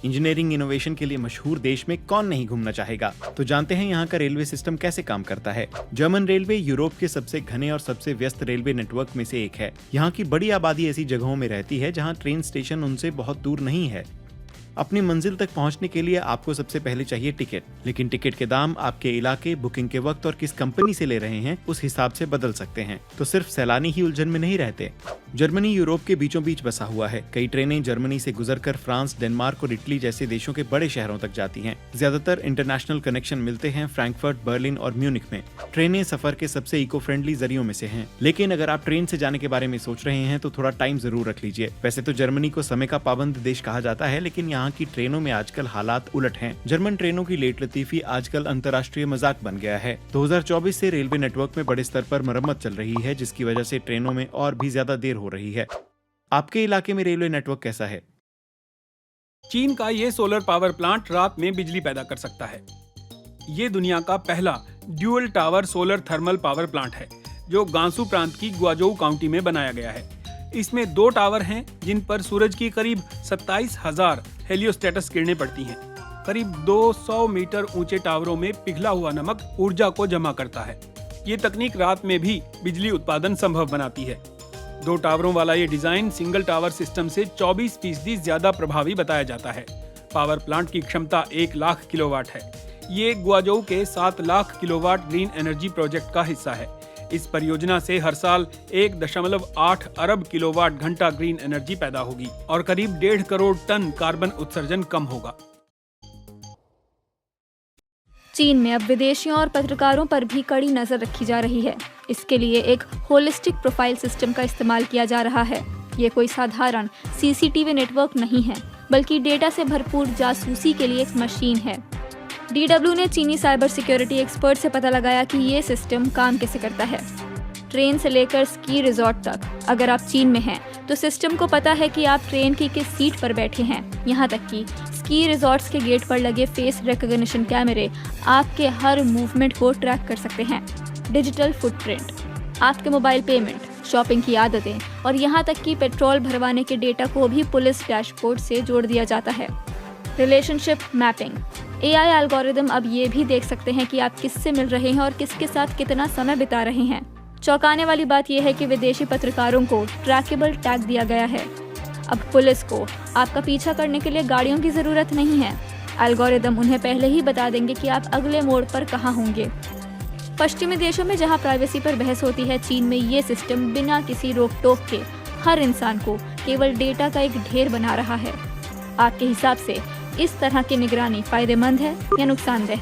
Engineering innovation के लिए मशहूर देश में कौन नहीं घूमना चाहेगा। तो जानते हैं यहाँ का रेलवे सिस्टम कैसे काम करता है। जर्मन रेलवे यूरोप के सबसे घने और सबसे व्यस्त रेलवे नेटवर्क में से एक है। यहाँ की बड़ी आबादी ऐसी जगहों में रहती है जहाँ ट्रेन स्टेशन उनसे बहुत दूर नहीं है। अपनी मंजिल तक पहुंचने के लिए आपको सबसे पहले चाहिए टिकट, लेकिन टिकट के दाम आपके इलाके, बुकिंग के वक्त और किस कंपनी से ले रहे हैं उस हिसाब से बदल सकते हैं। तो सिर्फ सैलानी ही उलझन में नहीं रहते। जर्मनी यूरोप के बीचों बीच बसा हुआ है। कई ट्रेनें जर्मनी से गुजरकर फ्रांस, डेनमार्क और इटली जैसे देशों के बड़े शहरों तक जाती हैं। ज्यादातर इंटरनेशनल कनेक्शन मिलते हैं फ्रैंकफर्ट, बर्लिन और म्यूनिख में। ट्रेनें सफर के सबसे इको फ्रेंडली जरियों में से हैं। लेकिन अगर आप ट्रेन से जाने के बारे में सोच रहे हैं तो थोड़ा टाइम जरूर रख लीजिए। वैसे तो जर्मनी को समय का पाबंद देश कहा जाता है, लेकिन यहाँ की ट्रेनों में आजकल हालात उलट हैं। जर्मन ट्रेनों की लेट लतीफी आजकल अंतर्राष्ट्रीय मजाक बन गया है। 2024 से रेलवे नेटवर्क में बड़े स्तर पर मरम्मत चल रही है, जिसकी वजह से ट्रेनों में और भी ज्यादा देर हो रही है। आपके इलाके में रेलवे नेटवर्क कैसा है? चीन का ये सोलर पावर प्लांट रात में बिजली पैदा कर सकता है। ये दुनिया का पहला dual tower solar thermal power plant है, जो गांसू प्रांत की ग्वाजोउ काउंटी में बनाया गया है। इसमें 2 टावर हैं जिन पर सूरज की करीब 27,000 हेलियोस्टैटस किरणें पड़ती हैं। करीब 200 मीटर ऊंचे टावरों में पिघला हुआ नमक ऊर्जा को जमा करता है। ये तकनीक रात में भी बिजली उत्पादन संभव बनाती है। 2 टावरों वाला ये डिजाइन सिंगल टावर सिस्टम से 24% ज्यादा प्रभावी बताया जाता है। पावर प्लांट की क्षमता 1 लाख किलोवाट है। ये ग्वाजोउ के 7 lakh kilowatt green energy project का हिस्सा है। इस परियोजना से हर साल 1.8 अरब किलोवाट घंटा ग्रीन एनर्जी पैदा होगी और करीब 1.5 करोड़ टन कार्बन उत्सर्जन कम होगा। चीन में अब विदेशियों और पत्रकारों पर भी कड़ी नजर रखी जा रही है। इसके लिए एक होलिस्टिक प्रोफाइल सिस्टम का इस्तेमाल किया जा रहा है। ये कोई साधारण सीसीटीवी नेटवर्क नहीं है, बल्कि डेटा से भरपूर जासूसी के लिए एक मशीन है। DW ने चीनी साइबर सिक्योरिटी एक्सपर्ट से पता लगाया कि ये सिस्टम काम कैसे करता है। ट्रेन से लेकर स्की रिजॉर्ट तक अगर आप चीन में हैं, तो सिस्टम को पता है कि आप ट्रेन की किस सीट पर बैठे हैं। यहाँ तक कि स्की रिजॉर्ट्स के गेट पर लगे फेस रिकॉग्निशन कैमरे आपके हर मूवमेंट को ट्रैक कर सकते हैं। डिजिटल फुटप्रिंट, आपके मोबाइल पेमेंट, शॉपिंग की आदतें और यहाँ तक कि पेट्रोल भरवाने के डेटा को भी पुलिस डैशबोर्ड से जोड़ दिया जाता है। रिलेशनशिप मैपिंग, AI एल्गोरिदम अब ये भी देख सकते हैं कि आप किससे मिल रहे हैं और किसके साथ कितना समय बिता रहे हैं। चौंकाने वाली बात यह है कि विदेशी पत्रकारों को ट्रैकेबल टैग दिया गया है। अब पुलिस को आपका पीछा करने के लिए गाड़ियों की ज़रूरत नहीं है। एल्गोरिदम उन्हें पहले ही बता देंगे कि आप अगले मोड़ पर कहाँ होंगे। पश्चिमी देशों में जहाँ प्राइवेसी पर बहस होती है, चीन में ये सिस्टम बिना किसी रोक टोक के हर इंसान को केवल डेटा का एक ढेर बना रहा है। आपके हिसाब से इस तरह की निगरानी फायदेमंद है या नुकसानदेह?